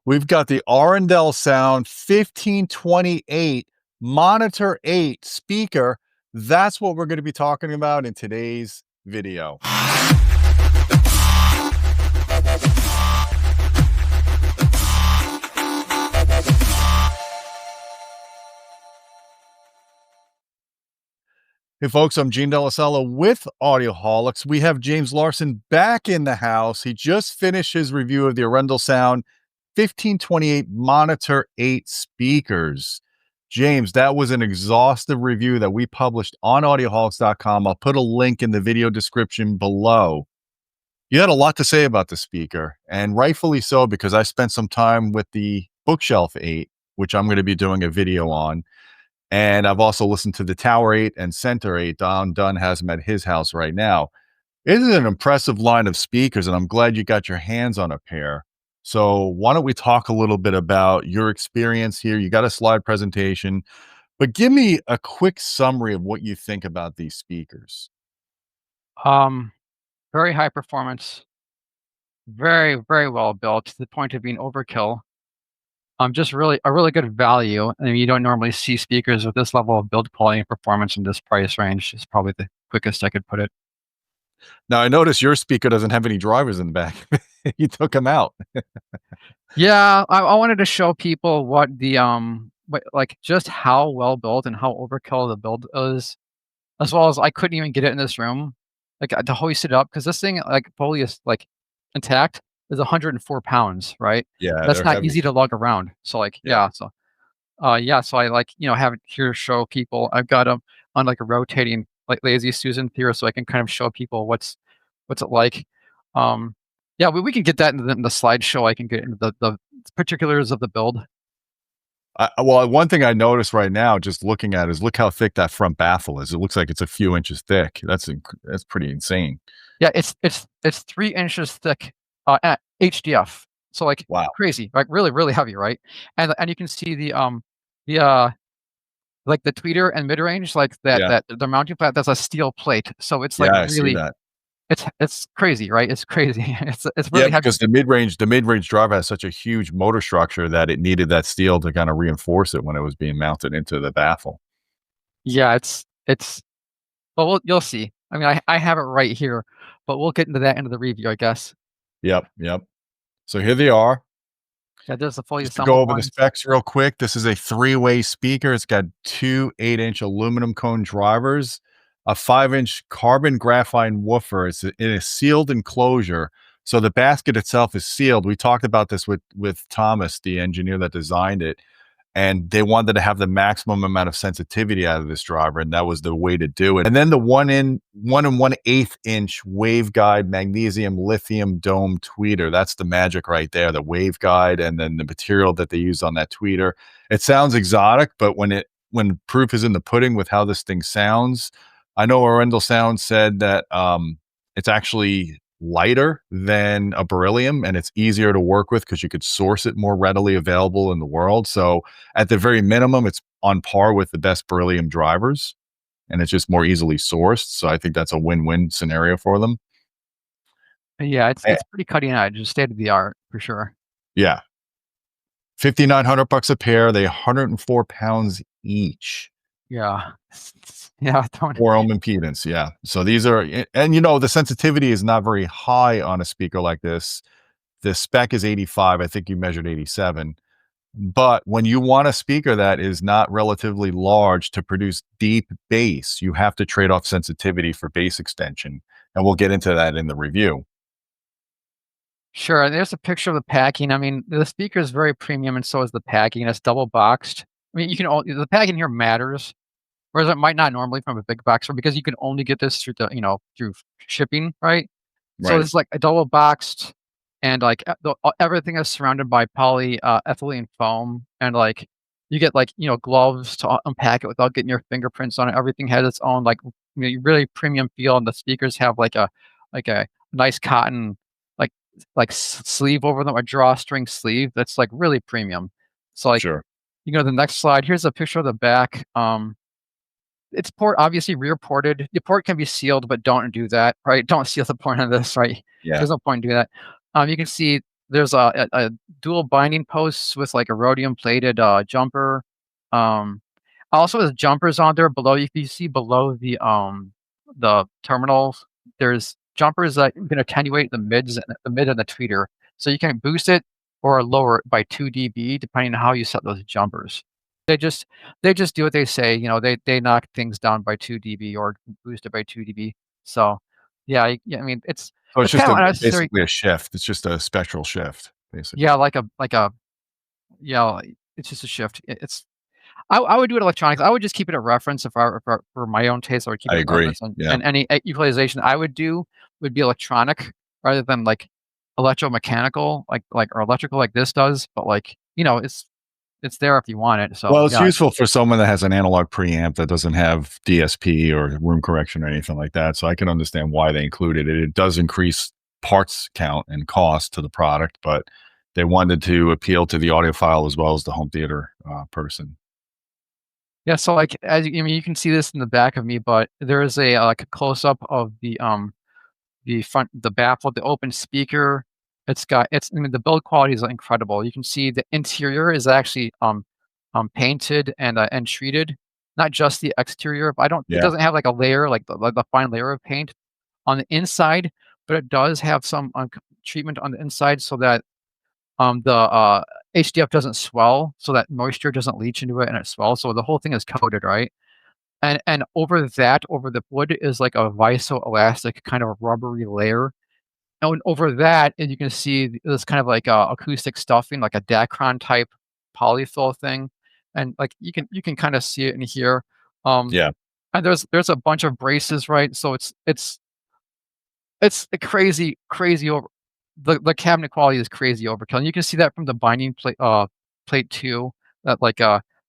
We've got the Arendal Sound 1528 Monitor 8 speaker. That's what we're going to be talking about in today's video. Hey folks, I'm Gene Delasella with Audioholics. We have James Larson back in the house. He just finished his review of the Arendal Sound 1528 Monitor 8 speakers. James, that was an exhaustive review that we published on audioholics.com. I'll put a link in the video description below. You had a lot to say about the speaker, and rightfully so, because I spent some time with the Bookshelf 8, which I'm going to be doing a video on. And I've also listened to the Tower 8 and Center 8. Don Dunn has them at his house right now. It is an impressive line of speakers, and I'm glad you got your hands on a pair. So why don't we talk a little bit about your experience here? You got a slide presentation, but give me a quick summary of what you think about these speakers. Very high performance, very, very well built to the point of being overkill. Just really a really good value. I mean, you don't normally see speakers with this level of build quality and performance in this price range. Is probably the quickest I could put it. Now, I notice your speaker doesn't have any drivers in the back. You took them out. Yeah, I wanted to show people what the like just how well built and how overkill the build is, as well as I couldn't even get it in this room, like to hoist it up because this thing like fully is like intact is 104 pounds, right? Yeah, That's they're not heavy. easy to lug around. So like Yeah. so I like have it here show people. I've got them on like a rotating like lazy Susan here, so I can kind of show people what's it like. Yeah, we can get that in the slideshow. I can get into the particulars of the build. Well, one thing I noticed right now, just looking at it, is look how thick that front baffle is. It looks like it's a few inches thick. That's pretty insane. Yeah, it's 3 inches thick at HDF. So like Wow. crazy, like really heavy, right? And you can see the like the tweeter and mid-range, like that the mounting plate, that's a steel plate. So it's like Yeah, I see really that. it's crazy, right? It's crazy. It's really heavy. Because the mid-range driver has such a huge motor structure that it needed that steel to kind of reinforce it when it was being mounted into the baffle. Yeah, it's well, you'll see. I mean, I have it right here, but we'll get into that into the review, I guess. Yep. So here they are. Yeah, there's the fully Just to go assembled over the ones. specs real quick, this is a 3-way speaker. It's got 2 8-inch aluminum cone drivers, a 5-inch carbon graphene woofer. It's in a sealed enclosure. So the basket itself is sealed. We talked about this with Thomas, the engineer that designed it, and they wanted to have the maximum amount of sensitivity out of this driver, and that was the way to do it. And then the 1 1/8 inch Waveguide magnesium lithium dome tweeter. That's the magic right there, the Waveguide, and then the material that they used on that tweeter. It sounds exotic, but when proof is in the pudding with how this thing sounds, I know Arendal Sound said that it's actually lighter than a beryllium, and it's easier to work with because you could source it more readily available in the world. So at the very minimum, it's on par with the best beryllium drivers, and it's just more easily sourced. So I think that's a win-win scenario for them. Yeah, it's Eh, pretty cutting edge, it's state of the art for sure. yeah. $5,900 a pair. They 104 pounds each. Yeah. Yeah, 4 ohm impedance. Yeah. So these are, and the sensitivity is not very high on a speaker like this. The spec is 85. I think you measured 87. But when you want a speaker that is not relatively large to produce deep bass, you have to trade off sensitivity for bass extension. And we'll get into that in the review. Sure, and there's a picture of the packing. I mean, the speaker is very premium, and so is the packing. It's double boxed. I mean, the packing here matters, whereas it might not normally from a big box store because you can only get this through through shipping, right? So Right. it's like a double boxed, and like everything is surrounded by polyethylene foam, and like you get like gloves to unpack it without getting your fingerprints on it. Everything has its own like really premium feel, and the speakers have like a nice cotton sleeve over them, a drawstring sleeve that's like really premium. So like Sure. the next slide. Here's a picture of the back. It's obviously rear ported. The port can be sealed, but don't do that, right? Don't seal the port on this, right? Yeah. There's no point in doing that. You can see there's a dual binding posts with like a rhodium plated jumper. Also there's jumpers on there below. If you see below the terminals, there's jumpers that can attenuate the mids, the mid and the tweeter. So you can boost it or lower it by 2 dB depending on how you set those jumpers. They just do what they say. You know, they knock things down by 2 dB or boost it by 2 dB. So yeah, I mean So it's it's just kind of a unnecessary. basically a shift. It's just a spectral shift, basically. Yeah, like a yeah, it's just a shift. It's I would do it electronics. I would just keep it a reference if I for my own taste. I would keep I it a agree. reference, and Yeah, any equalization I would do would be electronic rather than like electromechanical, or electrical like this does. But like it's there if you want it. So well, it's yeah, useful for someone that has an analog preamp that doesn't have DSP or room correction or anything like that. So I can understand why they included it. It does increase parts count and cost to the product, but they wanted to appeal to the audiophile as well as the home theater person. yeah. So like I mean, you can see this in the back of me, but there is a like a close up of the front, the baffle, the open speaker. I mean, the build quality is incredible. You can see the interior is actually painted and treated, not just the exterior. But it Yeah, doesn't have like a layer, like the fine layer of paint on the inside, but it does have some treatment on the inside so that the HDF doesn't swell, so that moisture doesn't leach into it and it swells. So the whole thing is coated, right? And over that, over the wood is like a visoelastic kind of rubbery layer, and over that, and you can see this kind of like acoustic stuffing, like a Dacron type polyfill thing, and like you can kind of see it in here. Um, yeah. and there's a bunch of braces, right? So it's a crazy over the cabinet quality is crazy overkill, and you can see that from the binding plate too, that like,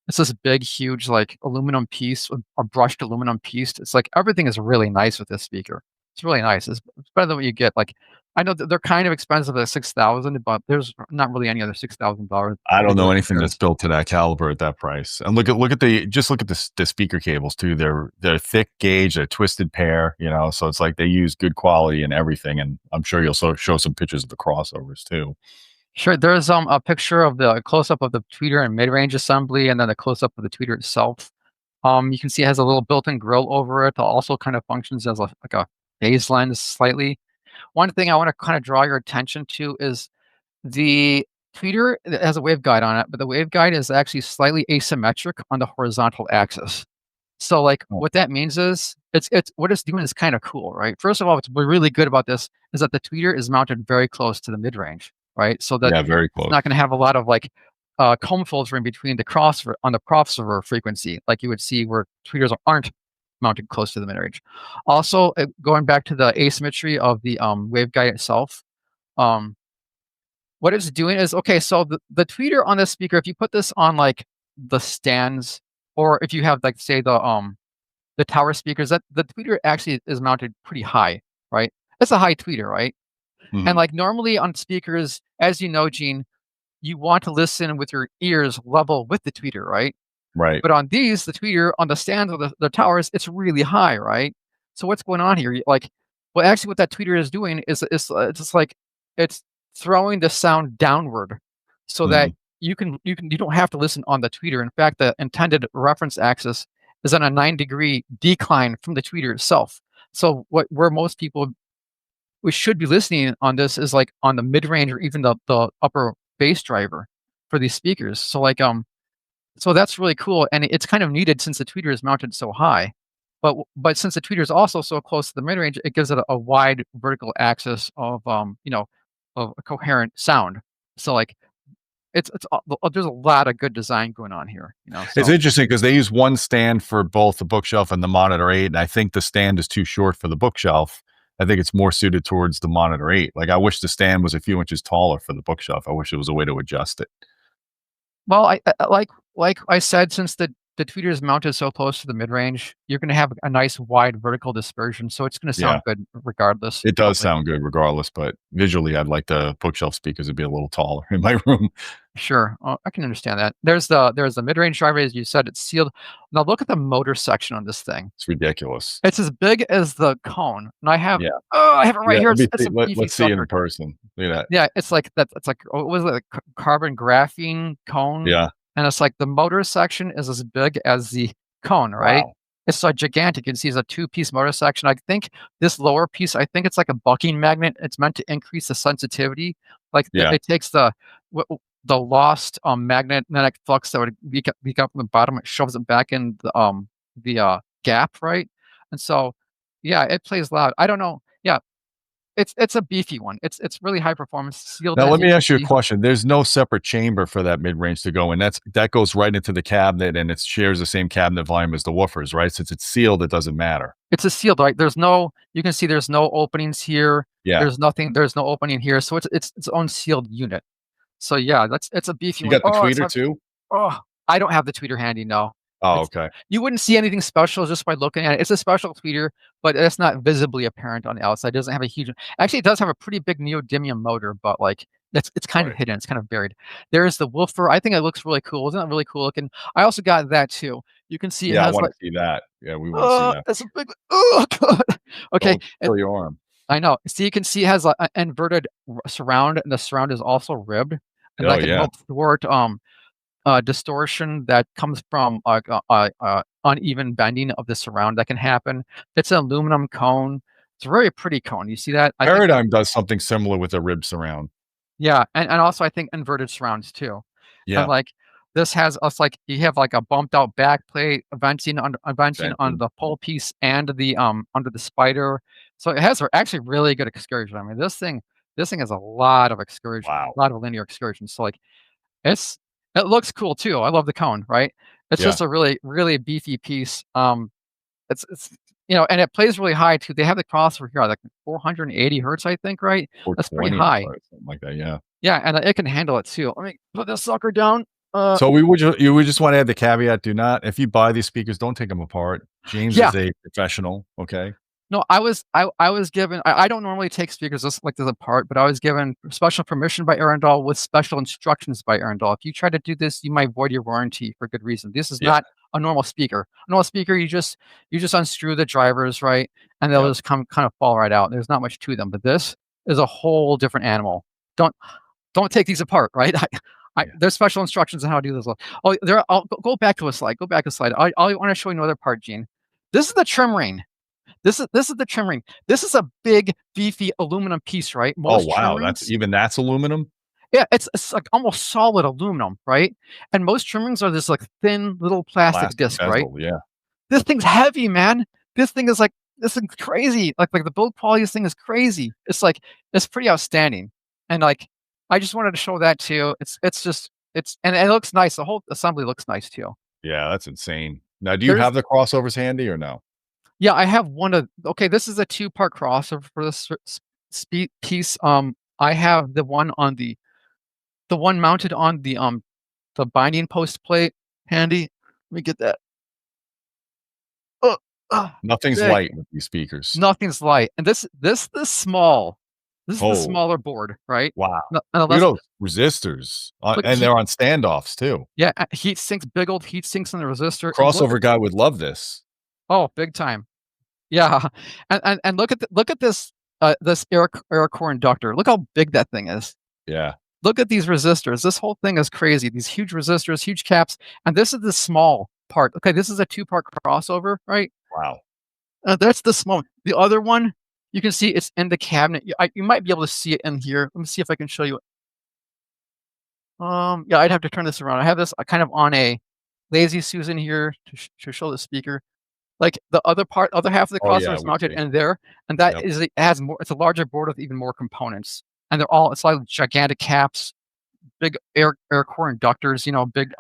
it's this big, huge, like, aluminum piece, a brushed aluminum piece. It's like everything is really nice with this speaker. It's really nice. It's better than what you get, like, I know that they're kind of expensive at 6,000, but there's not really any other $6,000 I don't know speaker anything that's compares. built to that caliber at that price. And look at the speaker cables too. They're thick gauge, they're twisted pair, you know. So it's like they use good quality and everything. And I'm sure you'll show some pictures of the crossovers too. Sure, there's, a picture of the close-up of the tweeter and mid-range assembly, and then a close-up of the tweeter itself. You can see it has a little built-in grill over it. It also kind of functions as like a phase lens slightly. One thing I wanna kinda draw your attention to is the tweeter, it has a waveguide on it, but the waveguide is actually slightly asymmetric on the horizontal axis. So, like, Oh, what that means is it's what it's doing is kinda cool, right? First of all, what's really good about this is that the tweeter is mounted very close to the mid-range, right? So that yeah, very it's close. not gonna have a lot of, like, comb filtering between the crossover on the crossover frequency, like you would see where tweeters aren't mounted close to the mid-range. Also, going back to the asymmetry of the, waveguide itself, um, what it's doing is okay, so the tweeter on this speaker, if you put this on, like, the stands, or if you have, like, say, the tower speakers, that the tweeter actually is mounted pretty high, right? It's a high tweeter, right? And, Mhm. like, normally on speakers, as you know, Gene, you want to listen with your ears level with the tweeter, right? Right. But on these, the tweeter on the stands of the towers, it's really high, right? So what's going on here? Like, well, actually, what that tweeter is doing is it's just like it's throwing the sound downward, so that Mhm. you don't have to listen on the tweeter. In fact, the intended reference axis is on a 9-degree decline from the tweeter itself. So where most people we should be listening on this is like on the mid range or even the upper bass driver for these speakers. So like so that's really cool, and it's kind of needed since the tweeter is mounted so high. But since the tweeter is also so close to the mid range, it gives it a wide vertical axis of of a coherent sound. So like there's a lot of good design going on here. It's So interesting because they use one stand for both the bookshelf and the Monitor 8, and I think the stand is too short for the bookshelf. I think it's more suited towards the Monitor 8. Like, I wish the stand was a few inches taller for the bookshelf. I wish there was a way to adjust it. well, like I said, since the tweeter is mounted so close to the mid-range, you're going to have a nice wide vertical dispersion, so it's going to sound good regardless. It does Probably. sound good regardless, but visually, I'd like the bookshelf speakers to be a little taller in my room. Sure, I can understand that. There's the mid-range driver, as you said, it's sealed. Now look at the motor section on this thing. It's ridiculous. It's as big as the cone, and Yeah. I have it right Yeah, here. let me It's see a beefy let's see it in sucker. person. Look at that. Yeah, it's like that. It's like what was it? Carbon graphene cone, Yeah. and it's like the motor section is as big as the cone, right? Wow. It's like gigantic. You can see it's a two-piece motor section. I think this lower piece, I think it's like a bucking magnet. It's meant to increase the sensitivity. Like Yeah. it takes the lost magnetic flux that would be up from the bottom. It shoves it back in the gap, right? And so, yeah, it plays loud. I don't know. Yeah, it's a beefy one. It's really high performance, sealed, Now as let you me can ask you a see. question. There's no separate chamber for that mid-range to go in. That goes right into the cabinet, and it shares the same cabinet volume as the woofers, right? Since it's sealed, it doesn't matter. It's a sealed, right? You can see there's no openings here. Yeah. There's no opening here. So it's its own sealed unit. So yeah, it's a beefy You one. got the tweeter too? Oh, I don't have the tweeter handy, no. Oh, It's okay. You wouldn't see anything special just by looking at it. It's a special tweeter, but it's not visibly apparent on the outside. It doesn't have a huge actually, it does have a pretty big neodymium motor, but, like, it's kind of Right. hidden, it's kind of buried. There's the woofer. I think it looks really cool. Isn't that really cool looking? I also got that too. You can see it Yeah, I has, wanna like see that. Yeah, we wanna see that. it's a big oh, God. Okay, Don't kill your arm. I know. So you can see it has a inverted surround, and the surround is also ribbed, and Oh, that can yeah. help thwart, distortion that comes from like uneven bending of the surround that can happen. It's an aluminum cone. It's a very pretty cone. You see that? I think, Paradigm does something similar with a rib surround. yeah, and also I think inverted surrounds too. And Yeah. like this has us like you have like a bumped out back plate, a venting on Venting. the pole piece and the under the spider. So it has actually really good excursion. I mean, this thing has a lot of excursion, Wow. a lot of linear excursion. So like It's it looks cool too. I love the cone, right? It's Yeah. just a really, really beefy piece. It's and it plays really high too. They have the crossover here, like 480 hertz, I think, right? That's pretty 420, I high. thought, something like that, yeah. Yeah, and it can handle it too. Let me put this sucker down. So you would just wanna add the caveat, do not if you buy these speakers, don't take them apart. James Yeah. is a professional, okay? No, I was given I don't normally take speakers like this apart, but I was given special permission by Arendal with special instructions by Arendal. If you try to do this, you might void your warranty for good reason. This is Yeah. not a normal speaker. A normal speaker, you just unscrew the drivers, right? And they'll Yep. just kind of fall right out. There's not much to them. But this is a whole different animal. Don't don't take these apart, right? Yeah. There's special instructions on how to do this. Oh, there. I'll go back to a slide. Go back a slide. I want to show you another part, Gene. This is the trim ring. This is the trim ring. This is a big, beefy aluminum piece, right? Oh, Most trim wow, rings, that's aluminum? yeah, it's like almost solid aluminum, right? And most trim rings are this like thin little plastic Plastic disc, right? bezel, yeah. This thing's heavy, man. This thing's crazy. Like the build quality of this thing is crazy. It's pretty outstanding. And like I just wanted to show that too. And it looks nice. The whole assembly looks nice too. Yeah, that's insane. Now, do you There's have the crossovers handy or no? Yeah, I have one of okay, this is a two-part crossover for this piece. I have the one mounted on the binding post plate handy. Let me get that. Oh, Nothing's big. light with these speakers. Nothing's light. And this is small. This is the Oh, smaller board, right? wow. No, and Look at unless those resistors, look and heat they're on standoffs too. yeah, heat sinks, big old heat sinks in the resistor. And look Crossover guy would love this. oh, big time. Yeah. And look at this air core inductor. Look how big that thing is. Yeah. Look at these resistors. This whole thing is crazy. These huge resistors, huge caps, and this is the small part. Okay, this is a two-part crossover, right? Wow. That's the small one. The other one, you can see it's in the cabinet. You might be able to see it in here. Let me see if I can show you. Yeah, I'd have to turn this around. I have this kind of on a lazy Susan here to show the speaker. Like the other half of the Oh, yeah, crossover is we mounted see. in there, and that Yep. is it has more. It's a larger board with even more components, and it's like gigantic caps, big air core inductors, big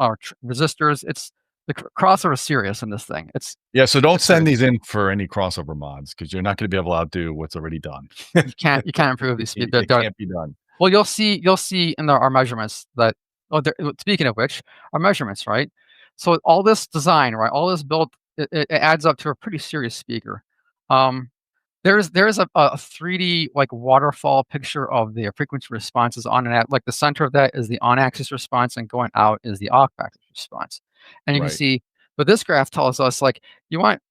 resistors. It's the crossover is serious in this thing. Yeah, so don't It's send serious. these in for any crossover mods because 'cause you're not gonna be able to outdo what's already done. You can't improve these. It can't be done. Well, you'll see in our measurements that. Oh, speaking of which, our measurements, right? So all this design, right, all this build, it adds up to a pretty serious speaker. There's a 3D like waterfall picture of the frequency responses on and at, like the center of that is the on-axis response, and going out is the off-axis response. And you can Right. see, but this graph tells us like you want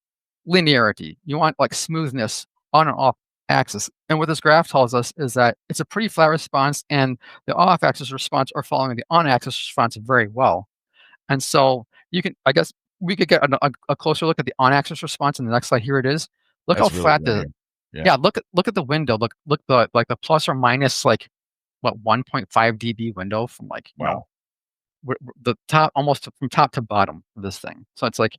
linearity, you want like smoothness on and off axis. And what this graph tells us is that it's a pretty flat response, and the off-axis response are following the on-axis response very well. And so you can, I guess, we could get a closer look at the on-axis response in the next slide. Here it is. Look how That's really flat the linear. Yeah. yeah. Look at the window. Look the like the plus or minus like what 1.5 dB window from like Wow. the top, almost from top to bottom of this thing. So it's like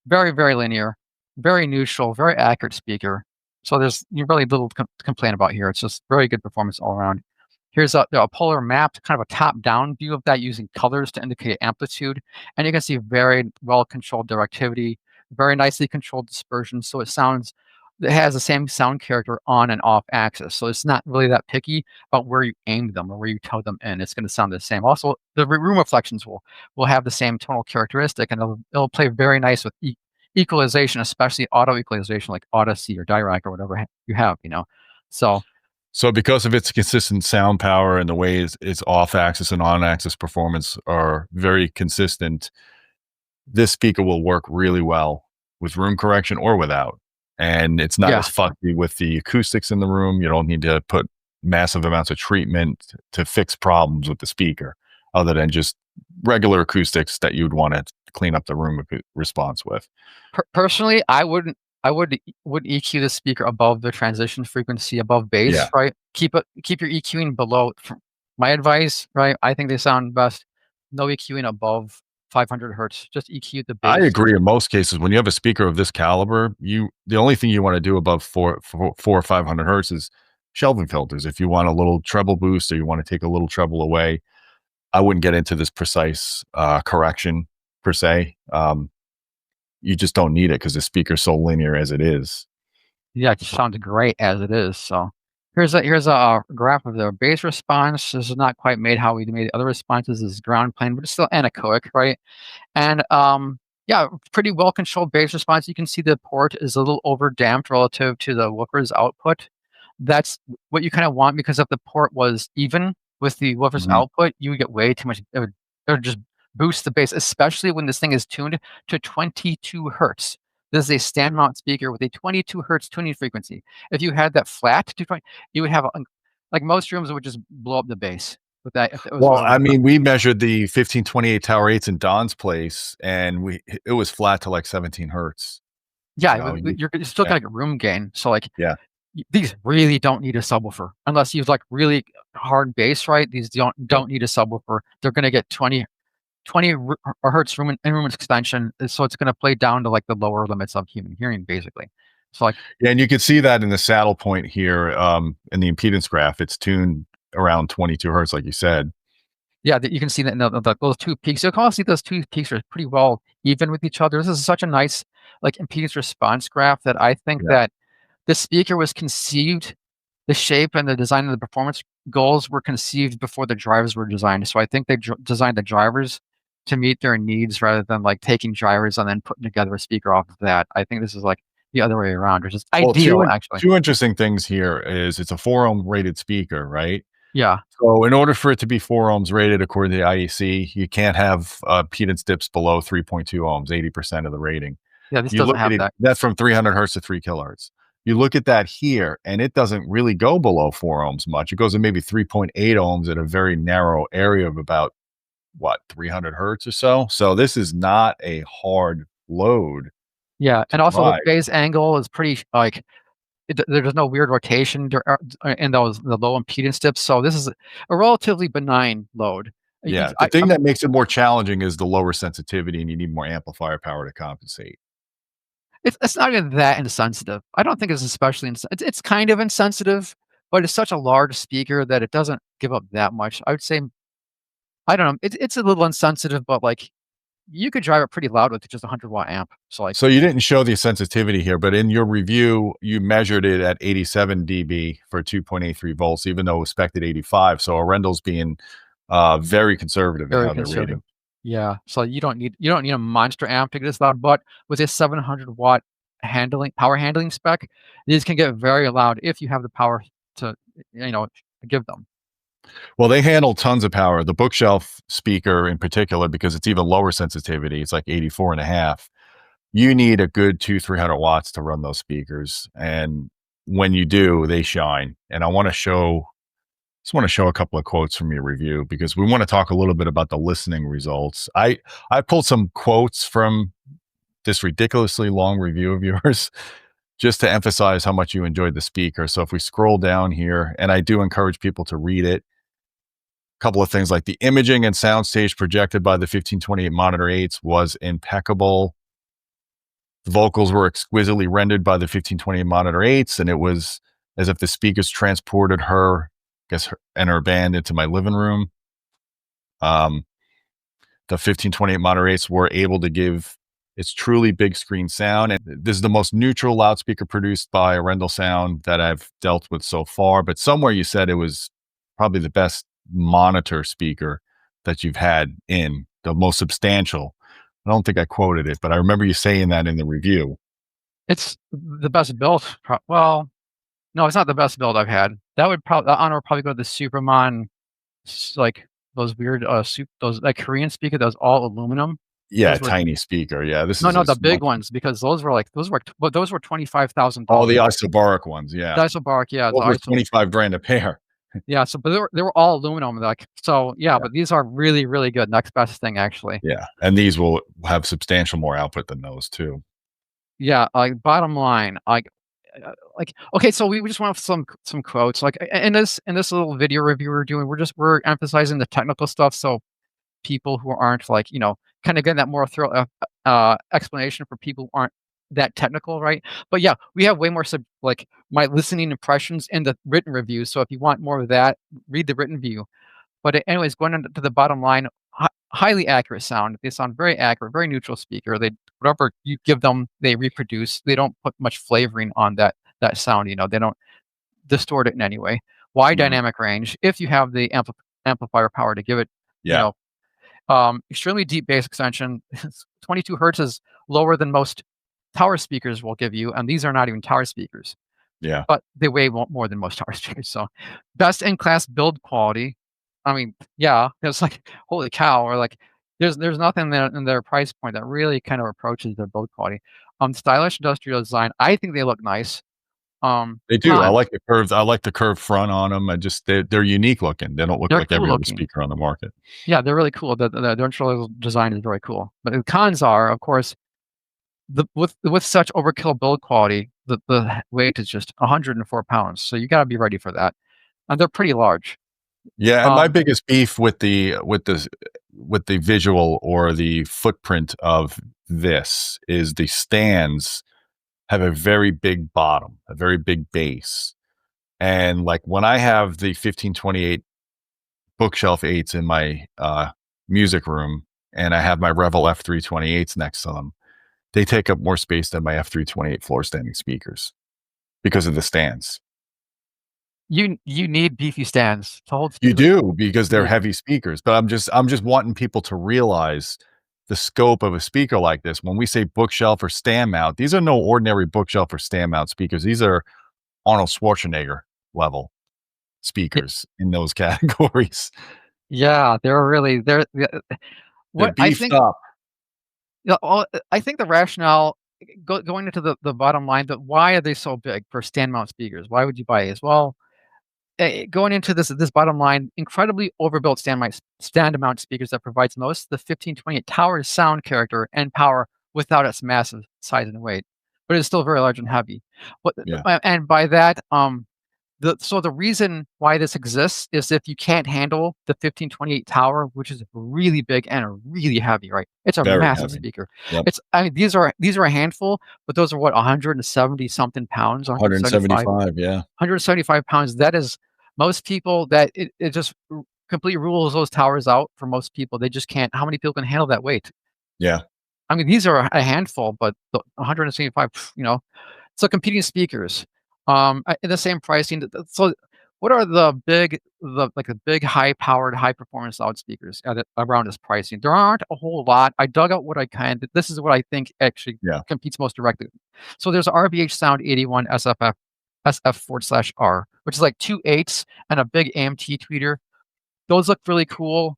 very linear, very neutral, very accurate speaker. So there's really little to complain about here. It's just very good performance all around. Here's a polar map, kind of a top-down view of that using colors to indicate amplitude. And you can see very well-controlled directivity, very nicely controlled dispersion. So it has the same sound character on and off axis. So it's not really that picky about where you aim them or where you tone them in. It's going to sound the same. Also, the room reflections will have the same tonal characteristic, and it'll play very nice with equalization, especially auto equalization like Odyssey or Dirac or whatever you have, So because of its consistent sound power and the way its off-axis and on-axis performance are very consistent, this speaker will work really well with room correction or without. And it's not Yeah. as fussy with the acoustics in the room. You don't need to put massive amounts of treatment to fix problems with the speaker, other than just regular acoustics that you'd want to clean up the room response with. Personally, I would EQ the speaker above the transition frequency, above bass, Yeah. right? Keep your EQing below. My advice, right? I think they sound best. No EQing above 500 hertz. Just EQ the bass. I agree. In most cases, when you have a speaker of this caliber, the only thing you want to do above four or 500 hertz is shelving filters. If you want a little treble boost or you want to take a little treble away, I wouldn't get into this precise correction per se. You just don't need it because the speaker's so linear as it is. Yeah, it just sounds great as it is. So here's a graph of the bass response. This is not quite made how we made the other responses. This is ground plane, but it's still anechoic, right? And yeah, pretty well controlled bass response. You can see the port is a little over damped relative to the woofer's output. That's what you kind of want, because if the port was even with the woofer's output, you would get way too much. It would just boost the bass, especially when this thing is tuned to 22 hertz. This is a stand mount speaker with a 22 hertz tuning frequency. If you had that flat to 20, you would have like most rooms would just blow up the bass with that. If it was Well, I mean, we measured the 1528 Tower 8s in Don's place, and it was flat to like 17 hertz. Yeah, you're still gonna get room gain. So like, yeah, these really don't need a subwoofer unless you have like really hard bass, right? These don't need a subwoofer. They're gonna get 20 hertz room extension, so it's gonna play down to like the lower limits of human hearing, basically. So like, yeah, and you can see that in the saddle point here in the impedance graph. It's tuned around 22 hertz, like you said. Yeah, you can see that in those two peaks. You can also see those two peaks are pretty well even with each other. This is such a nice like impedance response graph that I think that the speaker was conceived, the shape and the design of the performance goals were conceived before the drivers were designed. So I think they designed the drivers to meet their needs rather than like taking drivers and then putting together a speaker off of that. I think this is like the other way around, which is ideal, actually. Two interesting things here is it's a 4 ohm rated speaker, right? Yeah. So in order for it to be 4 ohms rated according to the IEC, you can't have impedance dips below 3.2 ohms, 80% of the rating. Yeah, this doesn't have that. That's from 300 hertz to 3 kilohertz. You look at that here, and it doesn't really go below 4 ohms much. It goes to maybe 3.8 ohms in a very narrow area of about, 300 hertz or so. So this is not a hard load. Yeah, and also the phase angle is pretty like there's no weird rotation in the low impedance dips. So this is a relatively benign load. Yeah, the thing that makes it more challenging is the lower sensitivity, and you need more amplifier power to compensate. It's not even that insensitive. I don't think it's especially it's kind of insensitive, but it's such a large speaker that it doesn't give up that much. I would say, I don't know, it's a little insensitive, but like you could drive it pretty loud with just a 100-watt amp. So you didn't show the sensitivity here, but in your review, you measured it at 87 dB for 2.83 volts, even though it was spec'd at 85. So Arendal's being very conservative in how they're rating. Yeah, so you don't need a monster amp to get this loud, but with a 700-watt power handling spec, these can get very loud if you have the power to, give them. Well, they handle tons of power. The bookshelf speaker in particular, because it's even lower sensitivity, it's like 84 and a half. You need a good 300 watts to run those speakers. And when you do, they shine. And just want to show a couple of quotes from your review because we want to talk a little bit about the listening results. I pulled some quotes from this ridiculously long review of yours just to emphasize how much you enjoyed the speaker. So if we scroll down here, and I do encourage people to read it, a couple of things like the imaging and soundstage projected by the 1528 Monitor 8s was impeccable. The vocals were exquisitely rendered by the 1528 Monitor 8s, and it was as if the speakers transported her, and her band into my living room. The 1528 Monitor 8s were able to give its truly big screen sound. And this is the most neutral loudspeaker produced by Arendal Sound that I've dealt with so far. But somewhere you said it was probably the best monitor speaker that you've had in, the most substantial. I don't think I quoted it, but I remember you saying that in the review. It's the best build. Well, no, it's not the best build I've had. That honor would probably go to the Superman, like those weird those like Korean speaker that was all aluminum. Yeah, Those were tiny speaker. Yeah, this no, is no, the big much. ones because those were All the $25,000. isobaric ones. The Yeah, isobaric, yeah, the over iso 25 grand a pair. yeah. So, but they were all aluminum, like so. Yeah, Yeah. but these are really, really good. Next best thing, actually. Yeah, and these will have substantial more output than those too. Yeah, like bottom line, like okay, so we just want some quotes. Like in this little video review we're doing, we're emphasizing the technical stuff. So people who aren't like, kind of getting that more thorough explanation for people who aren't that technical, right? But yeah, we have way more like my listening impressions in the written review. So if you want more of that, read the written view. But anyways, going on to the bottom line, highly accurate sound. They sound very accurate, very neutral speaker. They whatever you give them, they reproduce. They don't put much flavoring on that sound. They don't distort it in any way. Wide Mhm. dynamic range if you have the amplifier power to give it. You Yeah, know, extremely deep bass extension. 22 hertz is lower than most tower speakers will give you, and these are not even tower speakers, yeah. but they weigh more than most tower speakers. So, best in class build quality. I mean, yeah, it's like holy cow, or like there's nothing there in their price point that really kind of approaches their build quality. Stylish industrial design. I think they look nice. They do. I Cons. like the curved. I like the curved front on them. They're unique looking. They don't look They're like cool every other looking. speaker on the market. Yeah, they're really cool. The industrial design is very cool. But the cons are, of course, with such overkill build quality, the weight is just 104 pounds. So you got to be ready for that, and they're pretty large. Yeah, and my Um, biggest beef with the visual or the footprint of this is the stands have a very big bottom, a very big base. And like when I have the 1528 bookshelf eights in my music room and I have my Revel F328s next to them, they take up more space than my F328 floor standing speakers because of the stands. you need beefy stands to hold You speakers. do because You they're do. heavy speakers, but I'm just wanting people to realize the scope of a speaker like this. When we say bookshelf or stand mount, these are no ordinary bookshelf or stand mount speakers. These are Arnold Schwarzenegger level Y- speakers in those categories. Yeah, they're They're what I beefed think. up. I think the rationale going into the bottom line, that why are they so big for stand mount speakers? Why would you buy these? Well, going into this bottom line, incredibly overbuilt stand mount speakers that provides most of the 1528 tower sound character and power without its massive size and weight, but it's still very large and heavy. But Yeah, and by that, the reason why this exists is if you can't handle the 1528 tower, which is really big and really heavy, right? It's a very massive heavy. speaker. Yep. I mean, these are a handful, but those are what 170 something pounds, 175, 175, yeah. 175 pounds. That is most people that it just completely rules those towers out for most people. They just can't. How many people can handle that weight? Yeah. I mean, these are a handful, but the 175, so competing speakers, in the same pricing. So what are the big high powered, high performance loudspeakers around this pricing? There aren't a whole lot. I dug out what I can. This is what I think actually Yeah. competes most directly. So there's RBH Sound 81 SFF SF/R, which is like 2/8 and a big AMT tweeter. Those look really cool.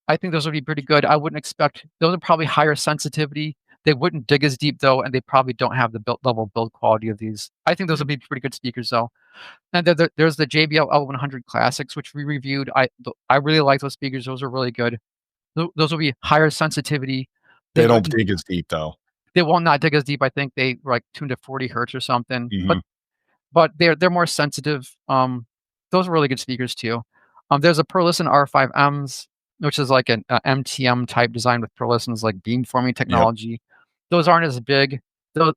I think those would be pretty good. I wouldn't expect those are probably higher sensitivity. They wouldn't dig as deep though, and they probably don't have the level build quality of these. I think those would be pretty good speakers though. And there's the JBL L100 Classics, which we reviewed. I really like those speakers. Those are really good. Those will be higher sensitivity. They They don't wouldn't. dig as deep though. They will not dig as deep. I think they were like tuned to 40 hertz or something. Hmm. But they're more sensitive. Those are really good speakers too. There's a Perlisten R5Ms, which is like an MTM type design with Perlisten's like beamforming Yep. technology. Those aren't as big.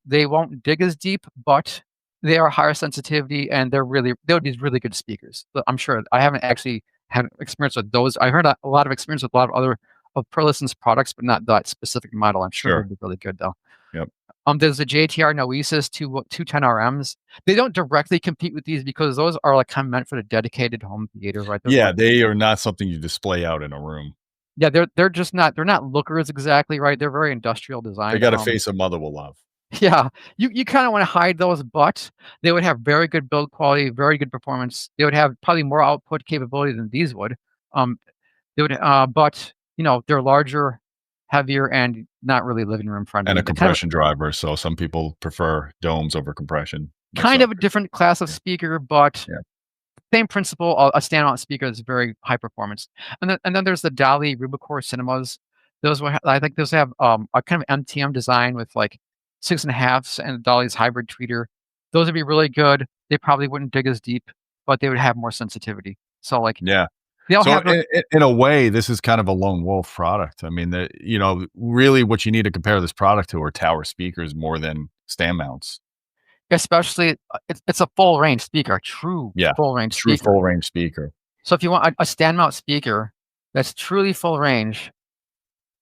They won't dig as deep, but they are higher sensitivity and they would be really good speakers. But I'm sure I haven't actually had experience with those. I heard a lot of experience with a lot of other of Perlisten's products, but not that specific model. I'm sure Sure. they'd be really good though. Yep. There's the JTR Noesis 210 RMs. They don't directly compete with these because those are like kind of meant for the dedicated home theater, right? Those Yeah, like, they are not something you display out in a room. yeah, they're not lookers exactly, right? They're very industrial They design. got a face a mother will love. Yeah, you kind of want to hide those, but they would have very good build quality, very good performance. They would have probably more output capability than these would. Um, they would, but they're larger, heavier, and not really living room friendly. And a They're kind of compression driver, so some people prefer domes over compression. kind Myself. of a different class of Yeah. speaker, but Yeah. same principle. A standout speaker is very high performance, and then there's the Dolly Rubicore Cinemas. I think those have a kind of MTM design with like 6.5s and Dolly's hybrid tweeter. Those would be really good. They probably wouldn't dig as deep, but they would have more sensitivity. So like Yeah. they all So have like in a way, this is kind of a lone wolf product. I mean, really what you need to compare this product to are tower speakers more than stand mounts. especially it's a full range speaker, a true Yeah. full range True speaker. full range speaker. So if you want a stand mount speaker that's truly full range,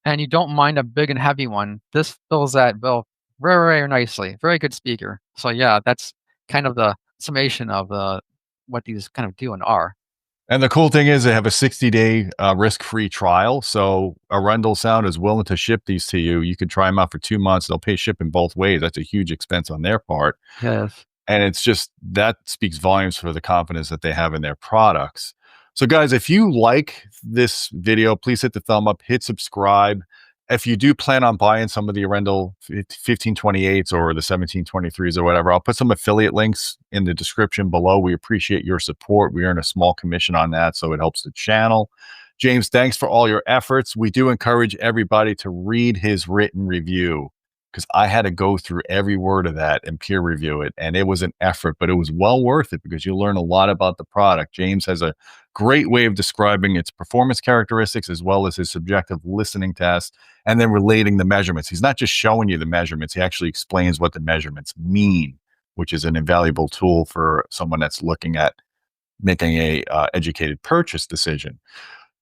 and you don't mind a big and heavy one, this fills that bill very, very nicely. Very good speaker. So yeah, that's kind of the summation of what these kind of do and are. And the cool thing is they have a 60-day risk-free trial. So Arendal Sound is willing to ship these to you. You can try them out for 2 months. They'll pay shipping both ways. That's a huge expense on their part. Yes. And it's just that speaks volumes for the confidence that they have in their products. So, guys, if you like this video, please hit the thumb up, hit subscribe. If you do plan on buying some of the Arendal 1528s or the 1723s or whatever, I'll put some affiliate links in the description below. We appreciate your support. We earn a small commission on that, so it helps the channel. James, thanks for all your efforts. We do encourage everybody to read his written review because I had to go through every word of that and peer review it. And it was an effort, but it was well worth it because you learn a lot about the product. James has a great way of describing its performance characteristics as well as his subjective listening test and then relating the measurements. He's not just showing you the measurements, he actually explains what the measurements mean, which is an invaluable tool for someone that's looking at making a educated purchase decision.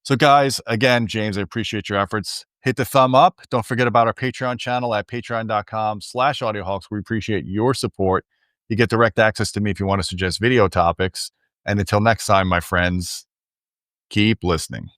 So guys, again, James, I appreciate your efforts. Hit the thumb up. Don't forget about our Patreon channel at patreon.com/audioholics. We appreciate your support. You get direct access to me if you want to suggest video topics. And until next time, my friends, keep listening.